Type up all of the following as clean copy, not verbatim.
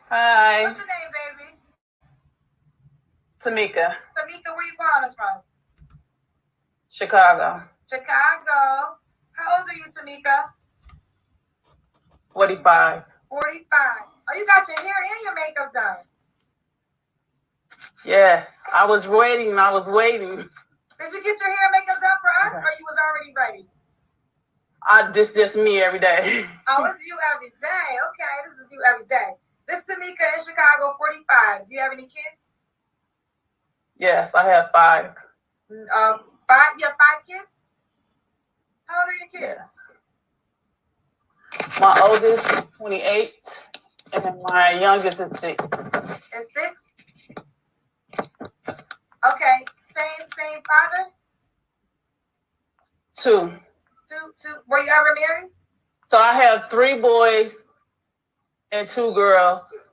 Hi. What's your name, baby? Tamika. Tamika, where you calling us from? Chicago. Chicago. How old are you, Tamika? 45. 45. Oh, you got your hair and your makeup done. Yes. I was waiting. Did you get your hair and makeup done for us, or you was already ready? This just me every day. Oh, it's you every day. Okay, this is you every day. This is Tamika in Chicago, 45. Do you have any kids? Yes, I have 5. 5? You have 5 kids? How old are your kids? Yes. My oldest is 28, and my youngest is 6. Is 6? Okay. Same father? 2. Two. Were you ever married? So I have 3 boys and 2 girls.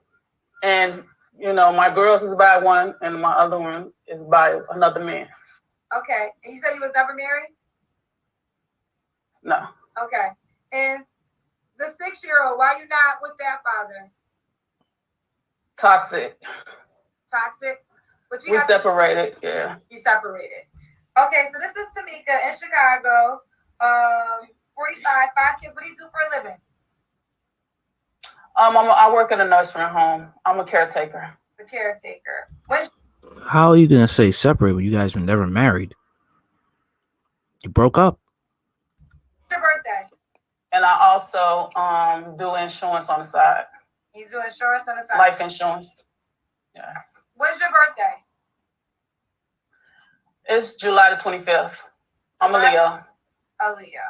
And, my girls is by one, and my other one is by another man. Okay. And you said you was never married? No. Okay. And the 6-year-old, why you not with that father? Toxic. But we separated, yeah. You separated. Okay, so this is Tamika in Chicago. 45, 5 kids. What do you do for a living? I work in a nursing home. I'm a caretaker. The caretaker. How are you gonna say separate when you guys were never married? You broke up. What's your birthday? And I also do insurance on the side. You do insurance on the side? Life insurance. Yes. When's your birthday? It's July the 25th. I'm a Leo. A Leo.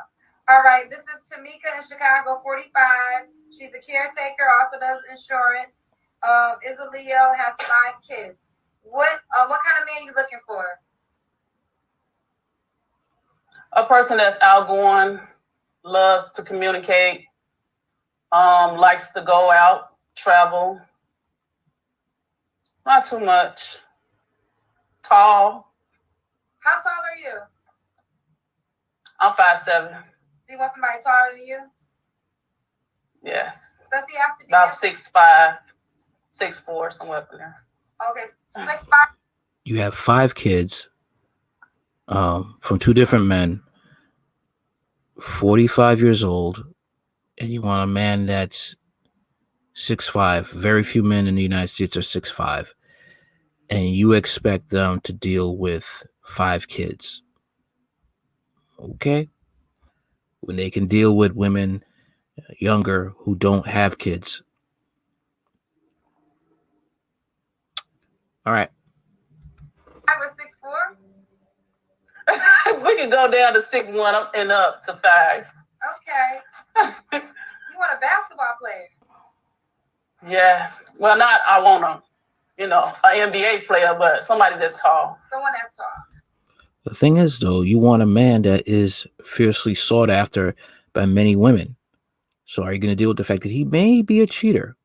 All right. This is Tamika in Chicago, 45. She's a caretaker, also does insurance. Is a Leo, has 5 kids. What kind of man you looking for? A person that's outgoing, loves to communicate, likes to go out, travel. Not too much. Tall. How tall are you? I'm 5'7". Do you want somebody taller than you? Yes. Does he have to be about 6'5", 6'4", somewhere up there? Okay, 6'5". You have 5 kids from 2 different men, 45 years old, and you want a man that's 6'5". Very few men in the United States are 6'5", and you expect them to deal with 5 kids. Okay? When they can deal with women younger who don't have kids. All right. 5 or 6'4"? We can go down to 6'1" and up to 5. Okay. You want a basketball player? Yes. Well, not I want an NBA player, but somebody that's tall. Someone that's tall. The thing is, though, you want a man that is fiercely sought after by many women. So are you going to deal with the fact that he may be a cheater?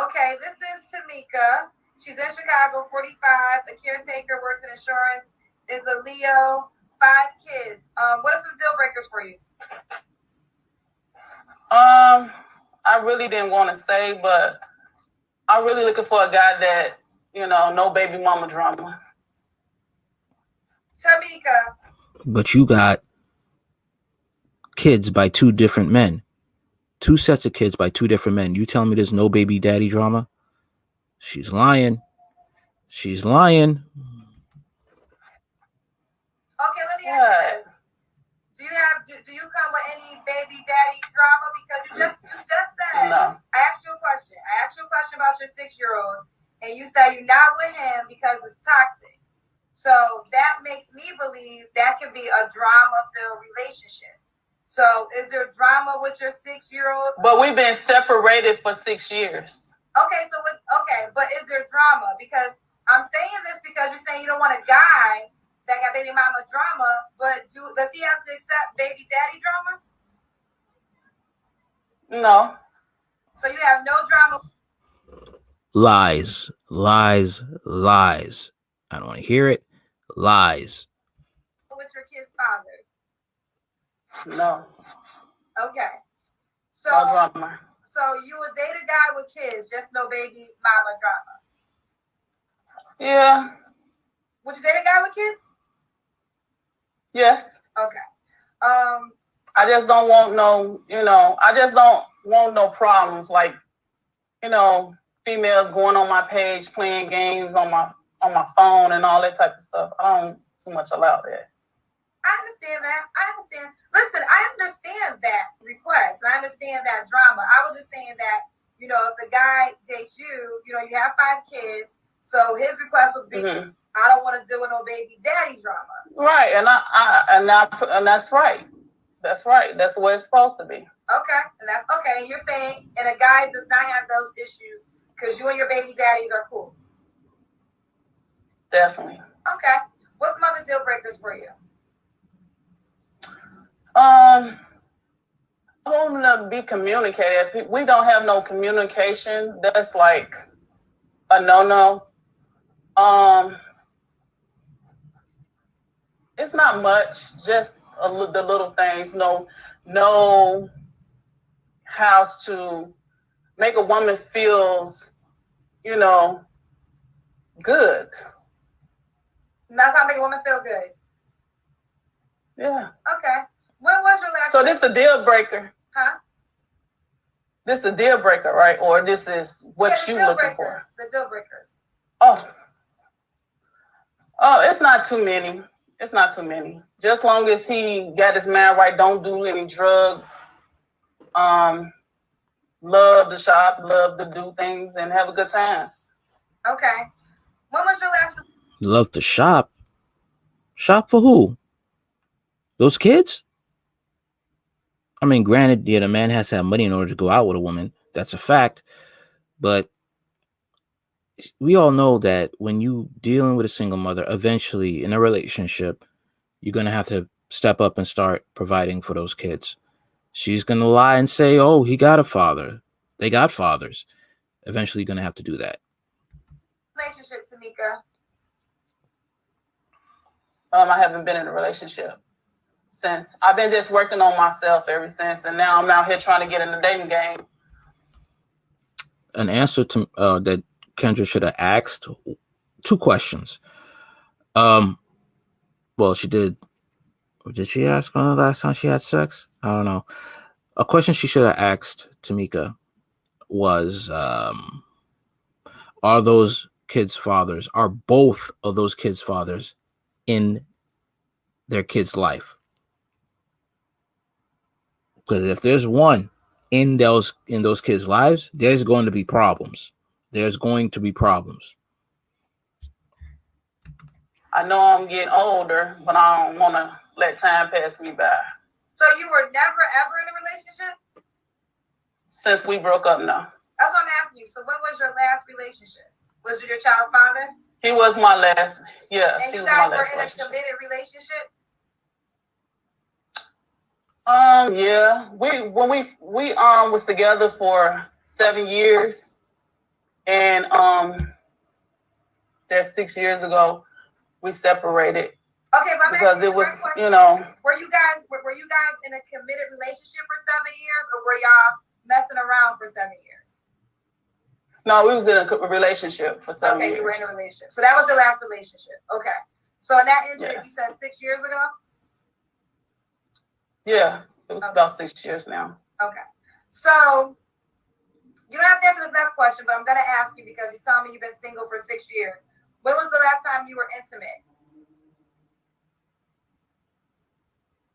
Okay, this is Tamika. She's in Chicago, 45, a caretaker, works in insurance, is a Leo, 5 kids. What are some deal breakers for you? I really didn't want to say, but I'm really looking for a guy that, no baby mama drama. Tamika. But you got kids by 2 different men. 2 sets of kids by 2 different men. You telling me there's no baby daddy drama? She's lying. She's lying. Okay, let me ask you this. Do you come with any baby daddy drama? Because you just said, no. I asked you a question. About your 6-year-old, and you said you're not with him because it's toxic. So that makes me believe that could be a drama-filled relationship. So is there drama with your 6-year-old? But we've been separated for 6 years. Okay, but is there drama? Because I'm saying this because you're saying you don't want a guy that got baby mama drama, but does he have to accept baby daddy drama? No. So you have no drama? Lies. Lies. Lies. I don't want to hear it. Lies. With your kids' fathers? No. Okay. No drama. So you would date a guy with kids, just no baby mama drama. Yeah. Would you date a guy with kids? Yes. Okay. I just don't want no, I just don't want no problems like, females going on my page playing games on my phone and all that type of stuff. I don't too much allow that. I understand that. I understand. Listen, I understand that request. I understand that drama. I was just saying that, if a guy dates you, you have 5 kids, so his request would be, Mm-hmm. I don't want to deal with no baby daddy drama. Right, and that's right. That's right. That's the way it's supposed to be. Okay, and that's okay. And you're saying, and a guy does not have those issues because you and your baby daddies are cool. Definitely. Okay. What's some other deal breakers for you? I want them to be communicated. If we don't have no communication, that's like a no-no. It's not much, just the little things. Know how to make a woman feels, good. That's how make a woman feel good. Yeah. Okay. When was your last? So this the deal breaker. Huh? This the deal breaker, right? Or this is what you looking for? The deal breakers. Oh, it's not too many. It's not too many. Just long as he got his mind right, don't do any drugs. Love to shop, love to do things, and have a good time. Okay. When was your last? Love to shop. Shop for who? Those kids? I mean, granted, yeah, the man has to have money in order to go out with a woman. That's a fact. But we all know that when you dealing with a single mother, eventually in a relationship, you're going to have to step up and start providing for those kids. She's going to lie and say, oh, he got a father. They got fathers. Eventually, you're going to have to do that. Relationship, Tamika? I haven't been in a relationship since. I've been just working on myself ever since, and now I'm out here trying to get in the dating game. An answer to that Kendra should have asked 2 questions. Well, she did. Did she ask on the last time she had sex? I don't know. A question she should have asked Tamika was, are those kids' fathers, are both of those kids' fathers in their kid's life? Because if there's one in those kids' lives, there's going to be problems. There's going to be problems. I know I'm getting older, but I don't want to let time pass me by. So you were never ever in a relationship? Since we broke up, no. That's what I'm asking you. So when was your last relationship? Was it your child's father? He was my last. Yes, and he you was guys my were last in a relationship. committed relationship? Yeah. We was together for 7 years, and just 6 years ago we separated. Okay, but because it was, Were you guys in a committed relationship for 7 years, or were y'all messing around for 7 years? No, we was in a relationship for 7 years. Okay, you were in a relationship. So that was your last relationship. Okay. So that ended, Yes. You said 6 years ago? Yeah, it was about 6 years now. Okay. So you don't have to answer this next question, but I'm going to ask you because you told me you've been single for 6 years. When was the last time you were intimate?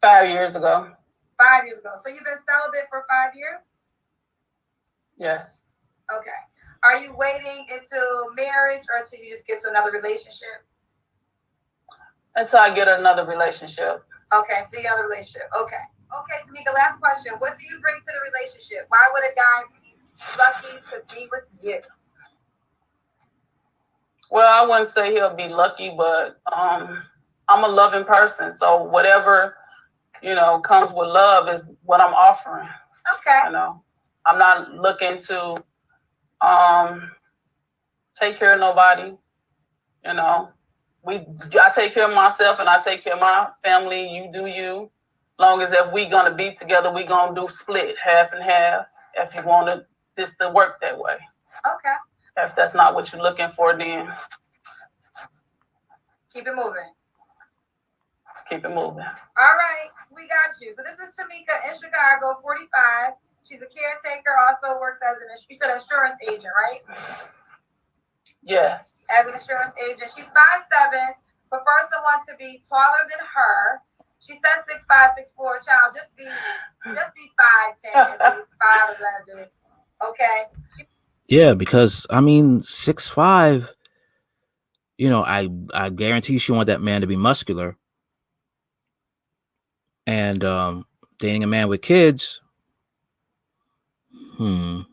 5 years ago. 5 years ago. So you've been celibate for 5 years? Yes. Okay. Are you waiting until marriage or until you just get to another relationship? Until I get another relationship. Okay, until you get another relationship. Okay. Okay, Tamika, last question. What do you bring to the relationship? Why would a guy be lucky to be with you? Well, I wouldn't say he'll be lucky, but I'm a loving person. So whatever, comes with love is what I'm offering. Okay. I'm not looking to take care of nobody. I take care of myself and I take care of my family. You do you. Long as if we gonna be together, we gonna do split half and half. if you wanted this to work that way. Okay. If that's not what you're looking for, then Keep it moving. keep it moving. All right, we got you. So this is Tamika in Chicago, 45. She's a caretaker, also works as an insurance agent, right? Yes. As an insurance agent. She's 5'7", prefers someone to be taller than her. She says 6'5", 6'4". Child, just be 5'10", at least 5'11". Okay. Yeah, because I mean 6'5", you know, I guarantee she want that man to be muscular. And dating a man with kids, even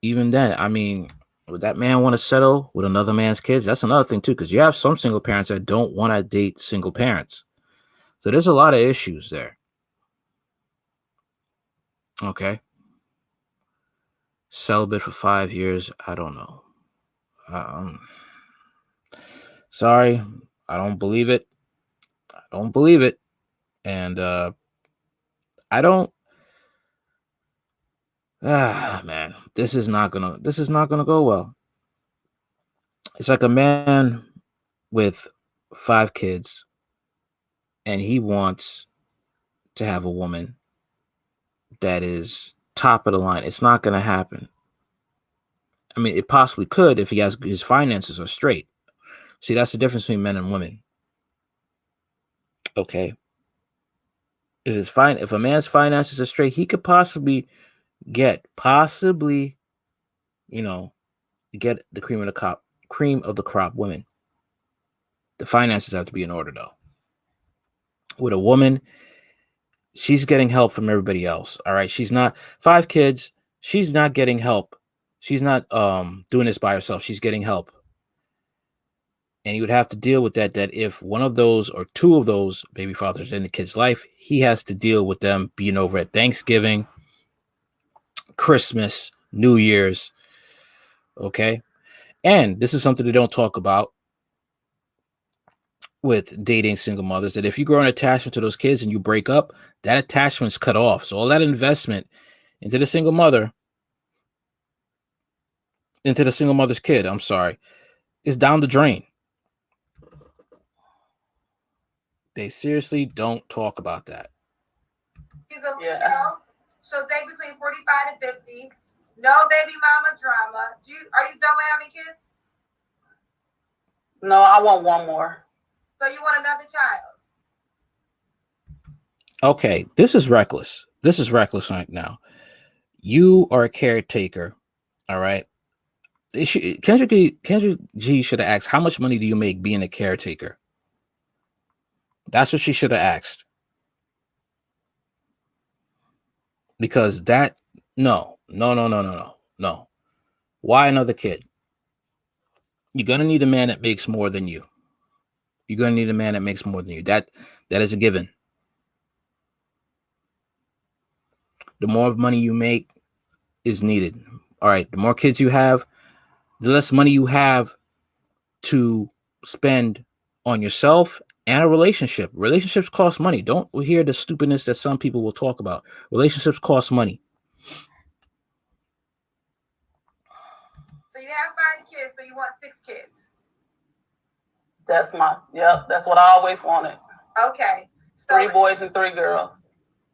then, I mean, would that man want to settle with another man's kids? That's another thing too, because you have some single parents that don't want to date single parents. So there's a lot of issues there. Okay. Celibate for 5 years. I don't know. Sorry. I don't believe it. And I don't. Man, this is not gonna go well. It's like a man with 5 kids and he wants to have a woman that is top of the line. It's not going to happen. I mean, it possibly could if his finances are straight. See, that's the difference between men and women. Okay. If a man's finances are straight, he could possibly get the cream of the crop women. The finances have to be in order though. With a woman, she's getting help from everybody else. All right. She's not 5 kids. She's not getting help. She's not doing this by herself. She's getting help. And you would have to deal with that if one of those or 2 of those baby fathers in the kid's life, he has to deal with them being over at Thanksgiving, Christmas, New Year's. Okay. And this is something they don't talk about with dating single mothers, that if you grow an attachment to those kids and you break up, that attachment's cut off. So all that investment into the single mother's kid, is down the drain. They seriously don't talk about that. She's a Leo. She'll date between 45 and 50. No baby mama drama. Are you done with having kids? No, I want one more. So you want another child? Okay, this is reckless. This is reckless right now. You are a caretaker, all right? Kendrick G should have asked, how much money do you make being a caretaker? That's what she should have asked. Because no. Why another kid? You're going to need a man that makes more than you. That is a given. The more money you make is needed. All right. The more kids you have, the less money you have to spend on yourself and a relationship. Relationships cost money. Don't hear the stupidness that some people will talk about. Relationships cost money. So you have 5 kids, so you want 6 kids. That's what I always wanted. Okay. So 3 boys and 3 girls.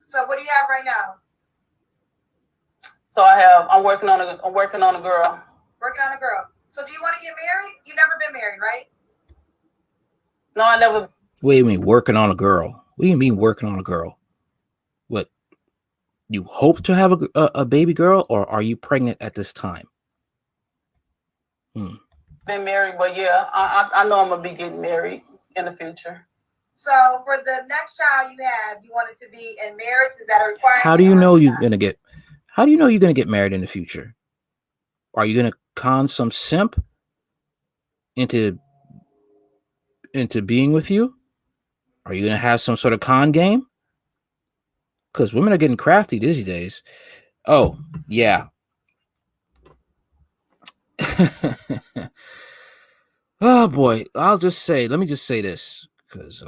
So what do you have right now? So I'm working on a girl. Working on a girl. So do you want to get married? You've never been married, right? No, I never. What do you mean working on a girl? What do you mean working on a girl? What? You hope to have a baby girl, or are you pregnant at this time? Been married, but yeah, I know I'm gonna be getting married in the future. So for the next child you have, you want it to be in marriage? Is that a requirement? How do you know you're gonna get married in the future? Are you gonna con some simp into being with you? Are you gonna have some sort of con game? Because women are getting crafty these days. Oh yeah. Oh boy, let me just say this, because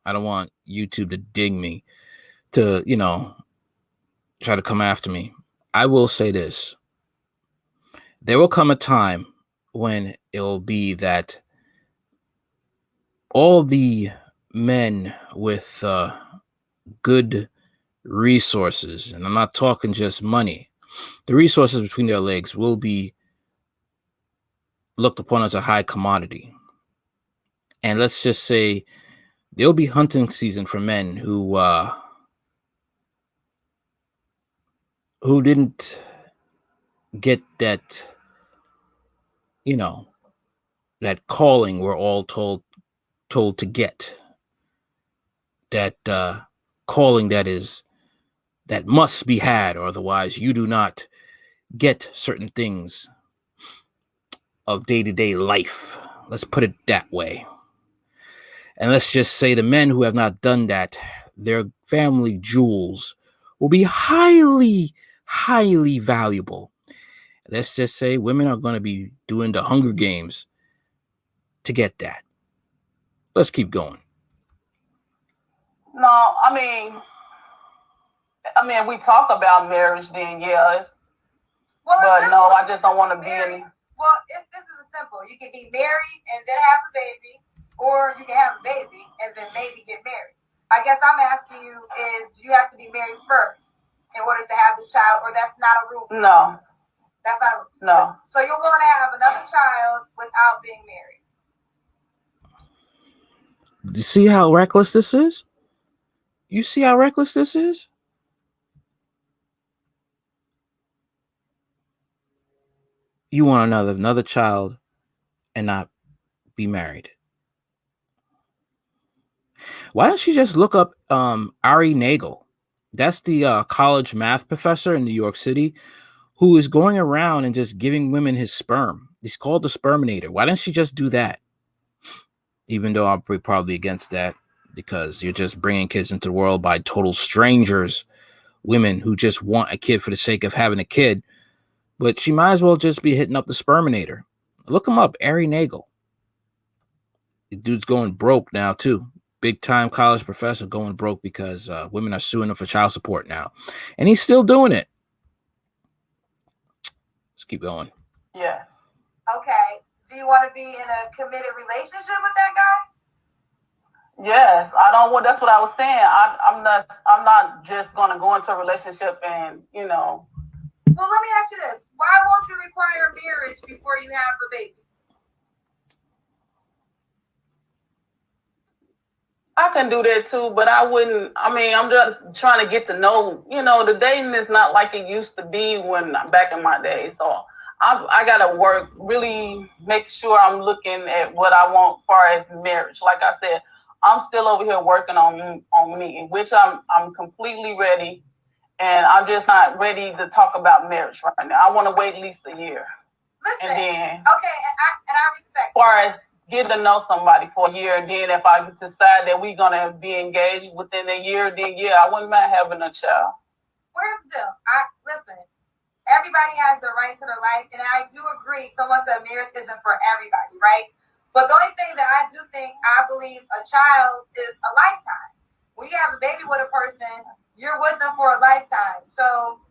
I don't want YouTube to ding me to, try to come after me. I will say this. There will come a time when it will be that all the men with good resources, and I'm not talking just money, the resources between their legs will be looked upon as a high commodity. And let's just say there'll be hunting season for men who didn't get that, you know, that calling we're all told to get, that calling that must be had, or otherwise you do not get certain things of day-to-day life. Let's put it that way. And let's just say the men who have not done that, their family jewels will be highly, highly valuable. Let's just say women are going to be doing the Hunger Games to get that. Let's keep going. No, I mean, we talk about marriage, then yeah. Well, But no, I just don't want to be married. in. Well, this is simple. You can be married and then have a baby, or you can have a baby and then maybe get married. I guess I'm asking you is, do you have to be married first in order to have this child, or that's not a rule? No. That's not a rule. No. So you're willing to have another child without being married? You see how reckless this is? You see how reckless this is? You want another child and not be married. Why don't you just look up Ari Nagel? That's the college math professor in New York City who is going around and just giving women his sperm. He's called the sperminator. Why don't you just do that? Even though I'll be probably against that, because you're just bringing kids into the world by total strangers, women who just want a kid for the sake of having a kid. But she might as well just be hitting up the sperminator. Look him up, Ari Nagel. The dude's going broke now too. Big time college professor going broke because women are suing him for child support now, and he's still doing it. Let's keep going. Yes. Okay. Do you want to be in a committed relationship with that guy? Yes, I don't want. That's what I was saying. I'm not just gonna go into a relationship and Well, let me ask you this: why won't you require marriage before you have a baby? I can do that too, but I wouldn't. I'm just trying to get to know. The dating is not like it used to be when back in my day. So I gotta work, really make sure I'm looking at what I want as far as marriage. Like I said, I'm still over here working on me, which I'm completely ready, and I'm just not ready to talk about marriage right now. I want to wait at least a year. Listen, and then okay, and I respect. As far as getting to know somebody for a year, and then if I decide that we're gonna be engaged within a year, then yeah, I wouldn't mind having a child. Where's the listen? Everybody has the right to their life, and I do agree. Someone said marriage isn't for everybody, right? But the only thing that I believe a child is a lifetime. When you have a baby with a person, you're with them for a lifetime. So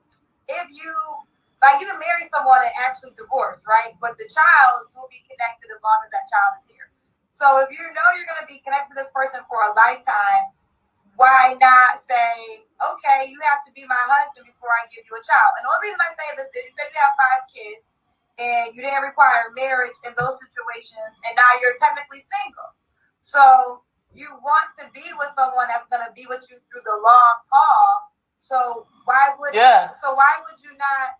if you can marry someone and actually divorce, right? But the child will be connected as long as that child is here. So if you know you're going to be connected to this person for a lifetime, why not say, okay, you have to be my husband before I give you a child? And the only reason I say this is you said you have 5 kids and you didn't require marriage in those situations, and now you're technically single. So you want to be with someone that's going to be with you through the long haul. So why would you not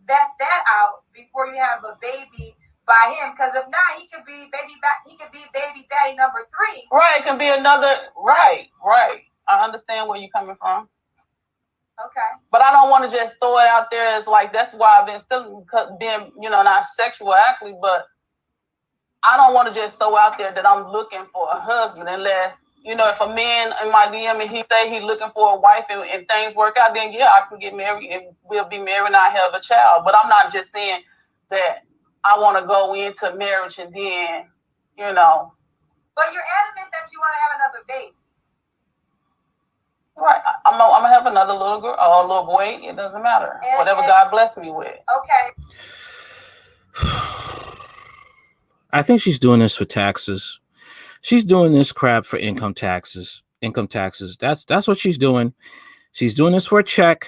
vet that out before you have a baby by him? Because if not, he could be baby daddy number 3. Right, it can be another. Right. I understand where you're coming from. Okay. But I don't want to just throw it out there as like, that's why I've been still being, not sexual actively, but I don't want to just throw out there that I'm looking for a husband unless, if a man in my DM and he say he's looking for a wife and things work out, then yeah, I can get married and we'll be married and I have a child. But I'm not just saying that I want to go into marriage and then, But you're adamant that you want to have another baby. Right. I'm gonna have another little girl or a little boy. It doesn't matter. Whatever God bless me with. Okay. I think she's doing this for taxes. She's doing this crap for income taxes. Income taxes. That's what she's doing. She's doing this for a check.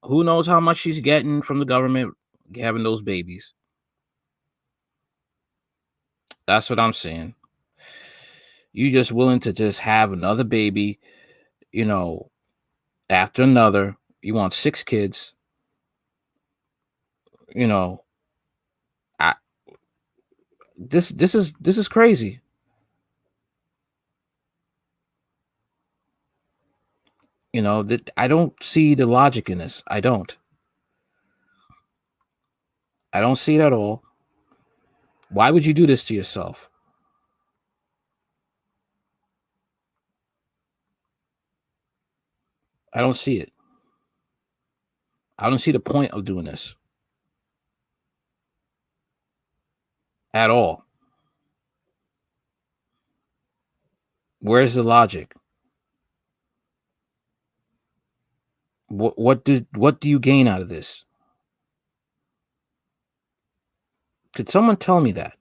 Who knows how much she's getting from the government having those babies. That's what I'm saying. You just willing to just have another baby, you know, after another. You want 6 kids. You know, this is crazy. You know, that I don't see the logic in this. I don't see it at all. Why would you do this to yourself? I don't see it. I don't see the point of doing this at all. Where's the logic? What do you gain out of this? Could someone tell me that?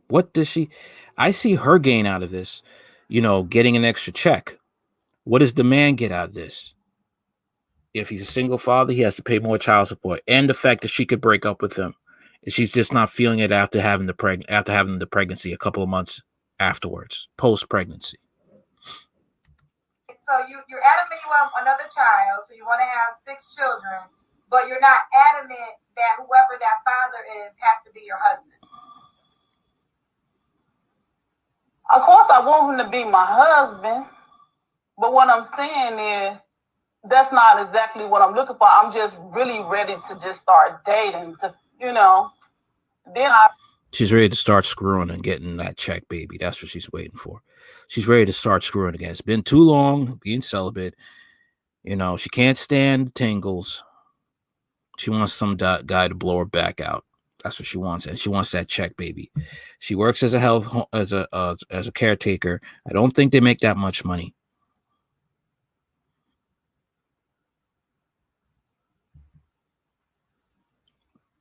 What does she? I see her gain out of this, you know, getting an extra check. What does the man get out of this? If he's a single father, he has to pay more child support, and the fact that she could break up with him, and she's just not feeling it after having the pregnancy a couple of months afterwards, post pregnancy. So you're adamant you want another child, so you want to have 6 children, but you're not adamant that whoever that father is has to be your husband. Of course, I want him to be my husband, but what I'm saying is that's not exactly what I'm looking for. I'm just really ready to just start dating. To, you know, then she's ready to start screwing and getting that check, baby. That's what she's waiting for. She's ready to start screwing again. It's been too long being celibate. You know, she can't stand tingles. She wants some guy to blow her back out. That's what she wants, and she wants that check, baby. She works as a caretaker. I don't think they make that much money.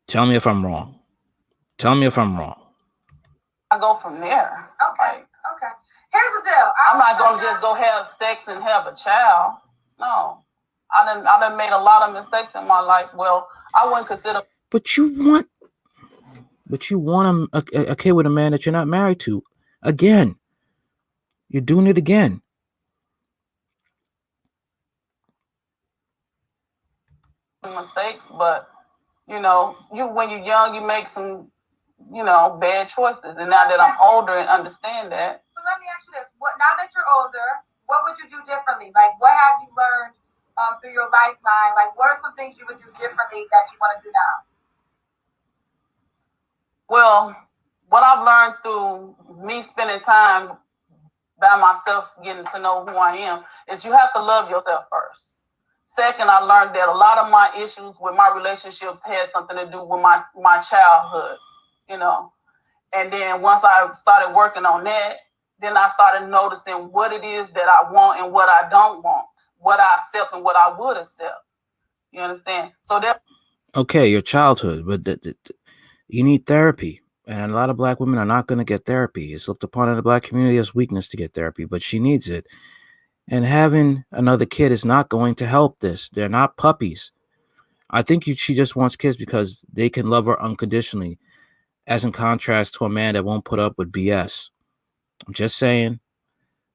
Tell me if I'm wrong. Tell me if I'm wrong. I go from there. Okay. Okay. Here's the deal. I'm not gonna just go have sex and have a child. No. I done made a lot of mistakes in my life. Well, I wouldn't consider. But you want a kid with a man that you're not married to. Again. You're doing it again. Mistakes, but you know, when you're young, you make some, you know, bad choices. And now that I'm older and understand that. So let me ask you this: now that you're older, what would you do differently? Like, what have you learned through your lifeline? Like, what are some things you would do differently that you want to do now? Well, what I've learned through me spending time by myself, getting to know who I am, is you have to love yourself first. Second, I learned that a lot of my issues with my relationships had something to do with my childhood, you know. And then once I started working on that, then I started noticing what it is that I want and what I don't want, what I accept and what I would accept. You understand? So that. Okay, your childhood, but you need therapy. And a lot of Black women are not going to get therapy. It's looked upon in the Black community as weakness to get therapy, but she needs it. And having another kid is not going to help this. They're not puppies. I think she just wants kids because they can love her unconditionally, as in contrast to a man that won't put up with BS. I'm just saying,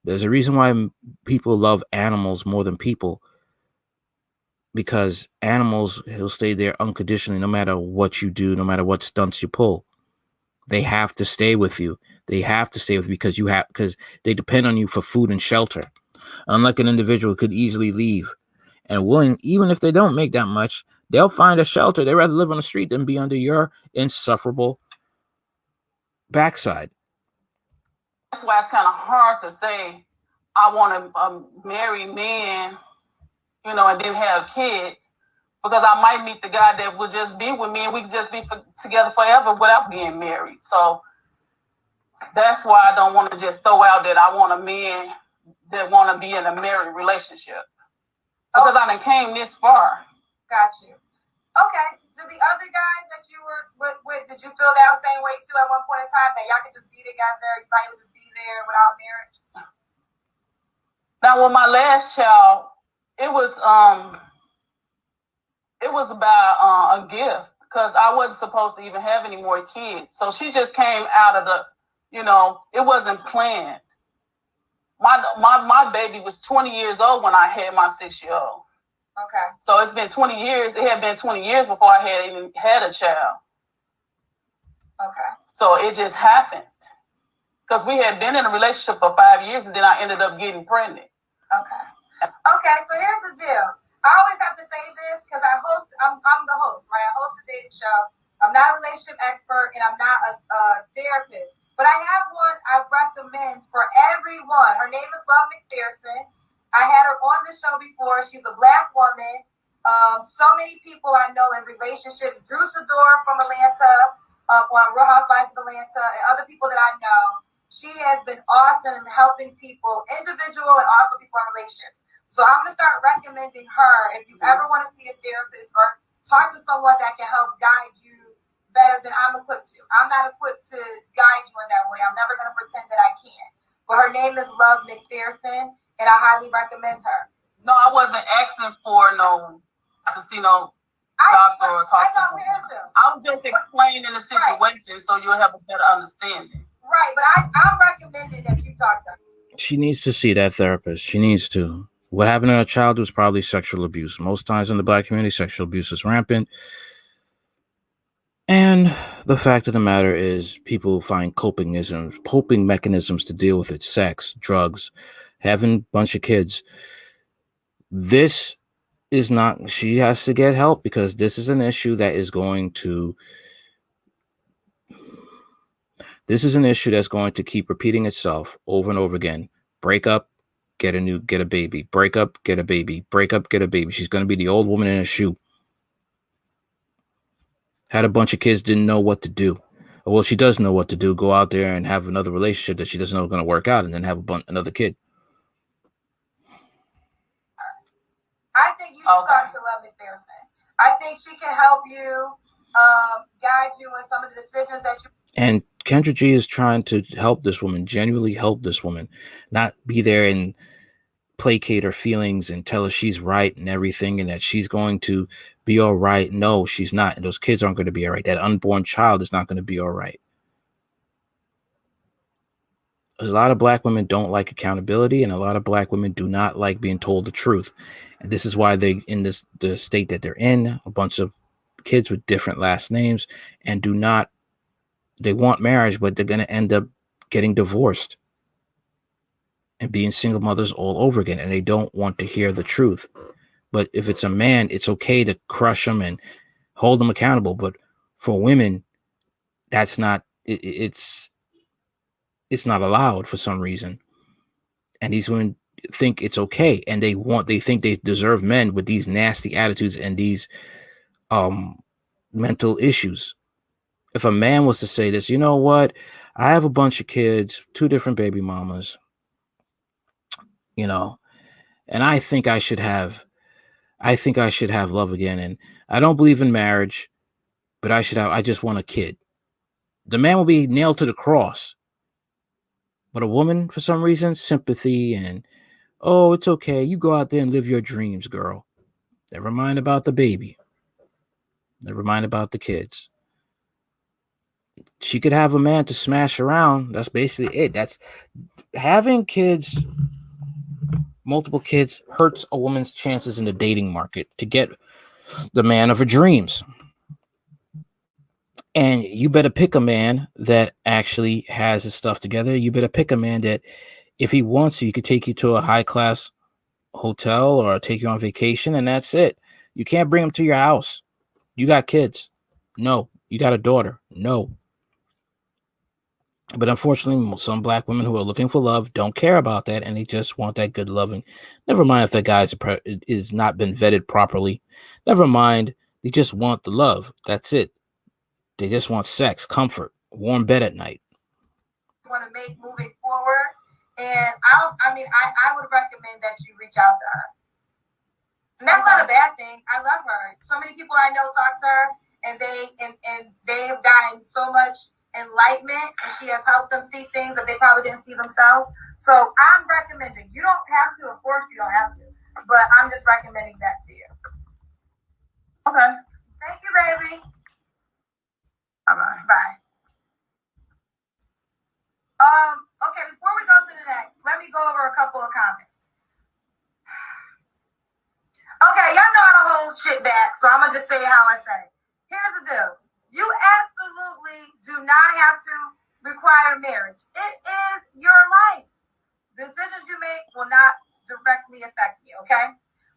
there's a reason why people love animals more than people, because animals will stay there unconditionally no matter what you do, no matter what stunts you pull. They have to stay with you. They have to stay with you because they depend on you for food and shelter. Unlike an individual who could easily leave and willing, even if they don't make that much, they'll find a shelter. They'd rather live on the street than be under your insufferable backside. That's why it's kind of hard to say I want a married man, you know, and then have kids, because I might meet the guy that will just be with me and we can just be together forever without being married. So that's why I don't want to just throw out that I want a man that want to be in a married relationship. because I done came this far. Got you. Okay. Do the other guys that you were with, did you feel that same way too at one point in time, that y'all could just be together, you thought you would just be there without marriage? Now, with my last child, it was about a gift, because I wasn't supposed to even have any more kids. So she just came out of the, it wasn't planned. My baby was 20 years old when I had my 6-year-old. Okay. So it's been 20 years. It had been 20 years before I had even had a child. Okay. So it just happened. Because we had been in a relationship for 5 years, and then I ended up getting pregnant. Okay. Okay, so here's the deal. I always have to say this because I'm the host, right? I host a dating show. I'm not a relationship expert and I'm not a therapist. But I have one I recommend for everyone. Her name is Love McPherson. I had her on the show before. She's a Black woman. So many people I know in relationships. Drew Sidor from Atlanta, on Real Housewives of Atlanta, and other people that I know. She has been awesome in helping people, individual and also people in relationships. So I'm going to start recommending her if you ever want to see a therapist or talk to someone that can help guide you better than I'm equipped to. I'm not equipped to guide you in that way. I'm never going to pretend that I can. But her name is Love McPherson, and I highly recommend her. No, I wasn't asking for no casino doctor or talk to someone. I was just explaining the situation so you'll have a better understanding. Right, but I'm recommending that you talk to her. She needs to see that therapist. She needs to. What happened to her child was probably sexual abuse. Most times in the Black community, sexual abuse is rampant. And the fact of the matter is, people find coping mechanisms to deal with it. Sex, drugs, having a bunch of kids. This is not, she has to get help, because this is an issue that is going to, keep repeating itself over and over again. Break up, get a baby. Break up, get a baby. Break up, get a baby. She's going to be the old woman in a shoe. Had a bunch of kids, didn't know what to do. Well, she does know what to do. Go out there and have another relationship that she doesn't know is going to work out, and then have another kid. I think you should talk to Love McPherson. I think she can help you, guide you in some of the decisions that you. And Kendra G is trying to help this woman, genuinely help this woman, not be there and placate her feelings and tell her she's right and everything, and that she's going to be all right. No, she's not. And those kids aren't going to be all right. That unborn child is not going to be all right. A lot of Black women don't like accountability, and a lot of Black women do not like being told the truth. And this is why they, in the state that they're in, a bunch of kids with different last names, and they want marriage, but they're going to end up getting divorced and being single mothers all over again. And they don't want to hear the truth. But if it's a man, it's okay to crush them and hold them accountable. But for women, that's not, it's not allowed for some reason. And these women think it's okay. And they think they deserve men with these nasty attitudes and these mental issues. If a man was to say this, you know what? I have a bunch of kids, 2 different baby mamas, and I think I should have love again. And I don't believe in marriage, but I just want a kid. The man will be nailed to the cross. But a woman, for some reason, sympathy and, oh, it's okay. You go out there and live your dreams, girl. Never mind about the baby. Never mind about the kids. She could have a man to smash around. That's basically it. That's having kids. Multiple kids hurts a woman's chances in the dating market to get the man of her dreams. And you better pick a man that actually has his stuff together. You better pick a man that, if he wants to, he could take you to a high-class hotel or take you on vacation, and that's it. You can't bring him to your house. You got kids. No. You got a daughter. No. But unfortunately, some Black women who are looking for love don't care about that, and they just want that good loving. Never mind if that guy is not been vetted properly. Never mind. They just want the love. That's it. They just want sex, comfort, warm bed at night. Want to make moving forward, and I would recommend that you reach out to her. And that's not a bad thing. I love her. So many people I know talk to her, and they have gotten so much enlightenment, and she has helped them see things that they probably didn't see themselves. So I'm recommending. You don't have to, of course, you don't have to, but I'm just recommending that to you. Okay. Thank you, baby. Bye-bye. Bye. Okay, before we go to the next, let me go over a couple of comments. Okay, y'all know how to hold shit back, so I'm gonna just say it how I say it. Here's the deal. You absolutely do not have to require marriage. It is your life. Decisions you make will not directly affect you, okay?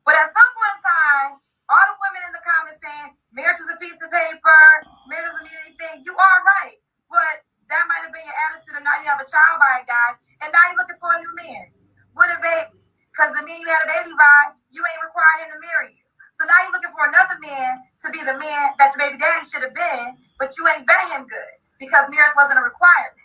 But at some point in time, all the women in the comments saying marriage is a piece of paper, marriage doesn't mean anything, you are right. But that might have been your attitude, and now you have a child by a guy, and now you're looking for a new man with a baby. Because the man you had a baby by, you ain't require him to marry you. So now you're looking for another man to be the man that your baby daddy should have been, but you ain't bet him good because marriage wasn't a requirement.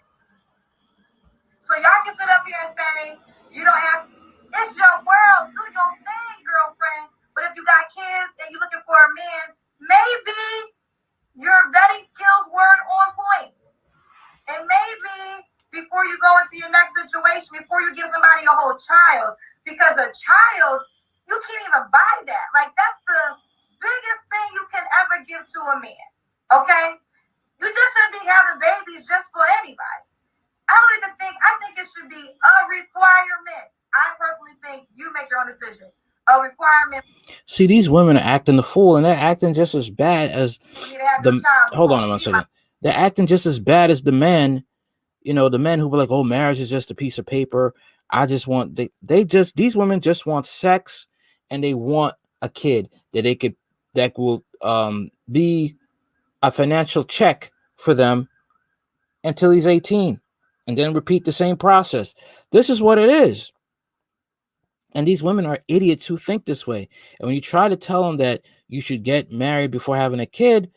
So y'all can sit up here and say, you don't have to, it's your world, do your thing, girlfriend. But if you got kids and you're looking for a man, maybe your vetting skills weren't on point. And maybe before you go into your next situation, before you give somebody a whole child, because a child, you can't even buy that. Like, that's the biggest thing you can ever give to a man, okay? You just shouldn't be having babies just for anybody. I think it should be a requirement. I personally think you make your own decision. A requirement. See, these women are acting the fool, and they're acting just as bad as the. Hold on one second. They're acting just as bad as the men. You know, the men who were like, "Oh, marriage is just a piece of paper. I just want." These women just want sex, and they want a kid that will be a financial check for them until he's 18, and then repeat the same process. This is what it is. And these women are idiots who think this way. And when you try to tell them that you should get married before having a kid,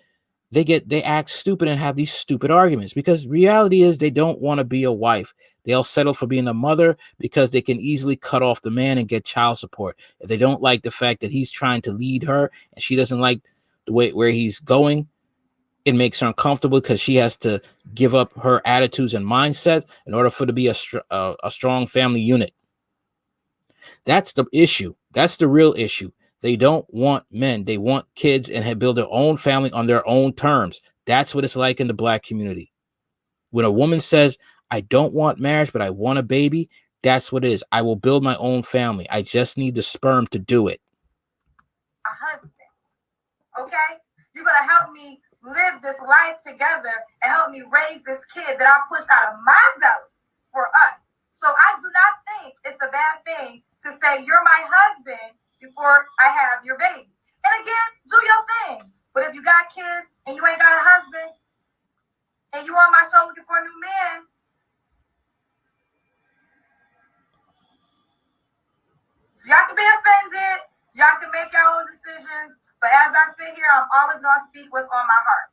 they act stupid and have these stupid arguments, because reality is they don't want to be a wife. They'll settle for being a mother because they can easily cut off the man and get child support. If they don't like the fact that he's trying to lead her and she doesn't like the way where he's going, it makes her uncomfortable because she has to give up her attitudes and mindset in order for it to be a strong family unit. That's the issue. That's the real issue. They don't want men. They want kids and build their own family on their own terms. That's what it's like in the Black community. When a woman says, I don't want marriage, but I want a baby, that's what it is. I will build my own family. I just need the sperm to do it. A husband, okay? You're going to help me live this life together and help me raise this kid that I pushed out of my belt for us. So I do not think it's a bad thing to say you're my husband before I have your baby. And again, do your thing. But if you got kids and you ain't got a husband and you on my show looking for a new man, so y'all can be offended, y'all can make your own decisions, but as I sit here, I'm always going to speak what's on my heart.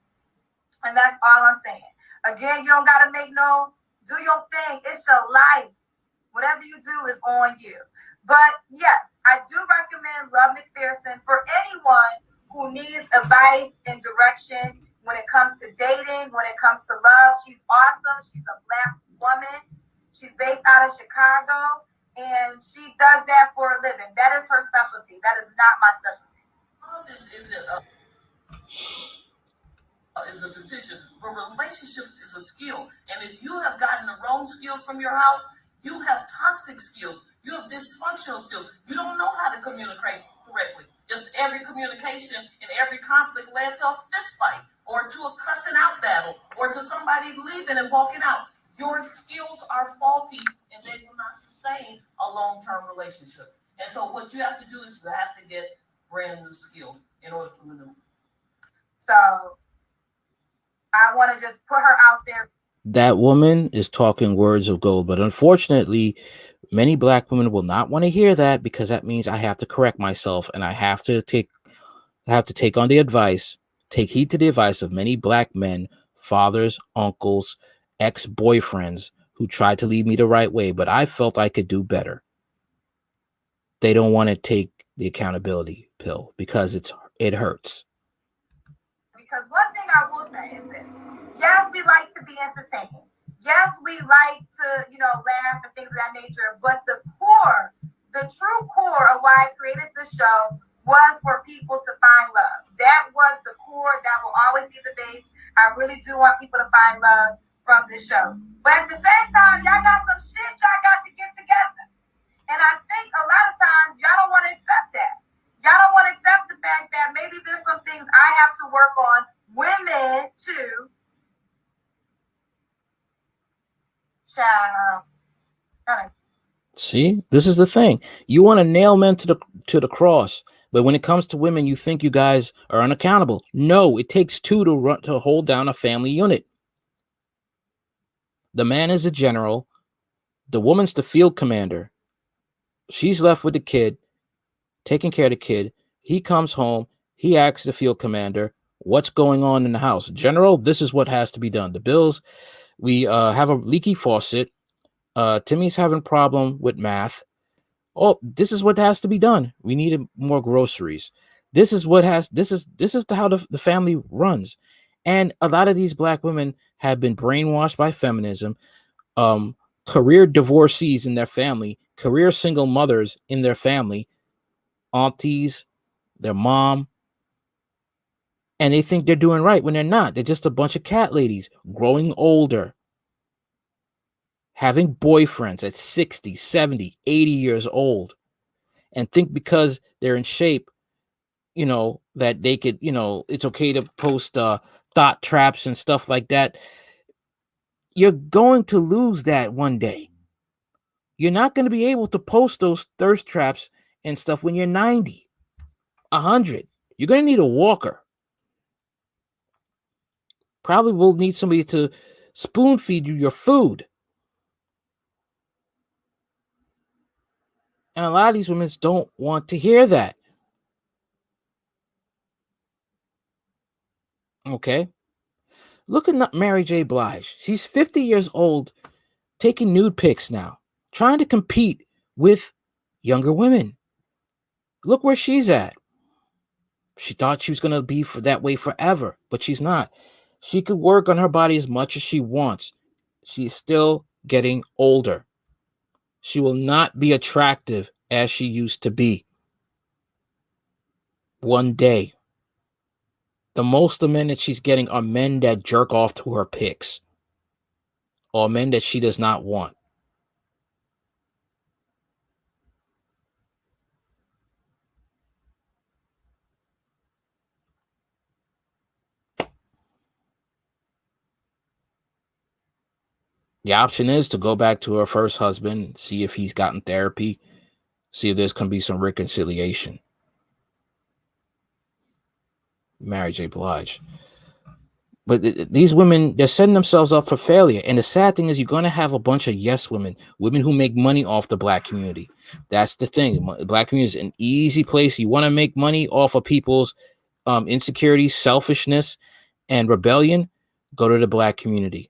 And that's all I'm saying. Again, you don't got to do your thing. It's your life. Whatever you do is on you. But yes, I do recommend Love McPherson for anyone who needs advice and direction when it comes to dating, when it comes to love. She's awesome. She's a Black woman. She's based out of Chicago, and she does that for a living. That is her specialty. That is not my specialty. Love is a decision, but relationships is a skill. And if you have gotten the wrong skills from your house, you have toxic skills. You have dysfunctional skills. You don't know how to communicate correctly. If every communication and every conflict led to a fist fight or to a cussing out battle or to somebody leaving and walking out, your skills are faulty and they will not sustain a long-term relationship. And so what you have to do is you have to get brand new skills in order to maneuver. So I want to just put her out there. That woman is talking words of gold, but unfortunately, many Black women will not want to hear that, because that means I have to correct myself and I have to take on the advice, take heed to the advice of many Black men, fathers, uncles, ex-boyfriends who tried to lead me the right way, but I felt I could do better. They don't want to take the accountability pill because it hurts. Because one thing I will say is this. Yes, we like to be entertained. Yes, we like to, laugh and things of that nature. But the true core of why I created the show was for people to find love. That was the core. That will always be the base. I really do want people to find love from this show. But at the same time, y'all got some shit y'all got to get together. And I think a lot of times y'all don't want to accept that. Y'all don't want to accept the fact that maybe there's some things I have to work on. Women too. Child. See, this is the thing. You want to nail men to the cross, but when it comes to women, you think you guys are unaccountable. No, it takes two to hold down a family unit. The man is a general. The woman's the field commander. She's left with the kid, taking care of the kid. He comes home. He asks the field commander, what's going on in the house? General, this is what has to be done. The bills, we have a leaky faucet. Timmy's having a problem with math. Oh, this is what has to be done. We needed more groceries. This is how the family runs. And a lot of these black women have been brainwashed by feminism, career divorcees in their family, career single mothers in their family, aunties, their mom, and they think they're doing right when they're not. They're just a bunch of cat ladies growing older, having boyfriends at 60, 70, 80 years old, and think because they're in shape, that they could, it's okay to post thought traps and stuff like that. You're going to lose that one day. You're not going to be able to post those thirst traps and stuff when you're 90, 100. You're going to need a walker. Probably will need somebody to spoon feed you your food. And a lot of these women don't want to hear that. Okay. Look at Mary J. Blige. She's 50 years old, taking nude pics now, trying to compete with younger women. Look where she's at. She thought she was going to be that way forever, but she's not. She could work on her body as much as she wants. She's still getting older. She will not be attractive as she used to be. One day. The most of men that she's getting are men that jerk off to her pics, or men that she does not want. The option is to go back to her first husband, see if he's gotten therapy, see if there's going to be some reconciliation. Mary J. Blige. But these women, they're setting themselves up for failure. And the sad thing is you're going to have a bunch of yes women who make money off the black community. That's the thing. Black community is an easy place. You want to make money off of people's insecurity, selfishness, and rebellion, go to the black community.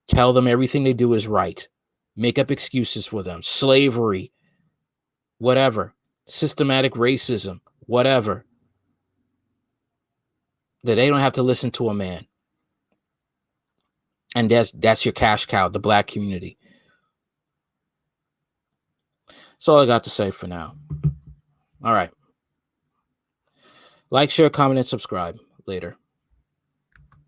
Tell them everything they do is right. Make up excuses for them. Slavery, whatever. Systematic racism, whatever. That they don't have to listen to a man. And that's your cash cow, the black community. That's all I got to say for now. All right. Like, share, comment, and subscribe. Later.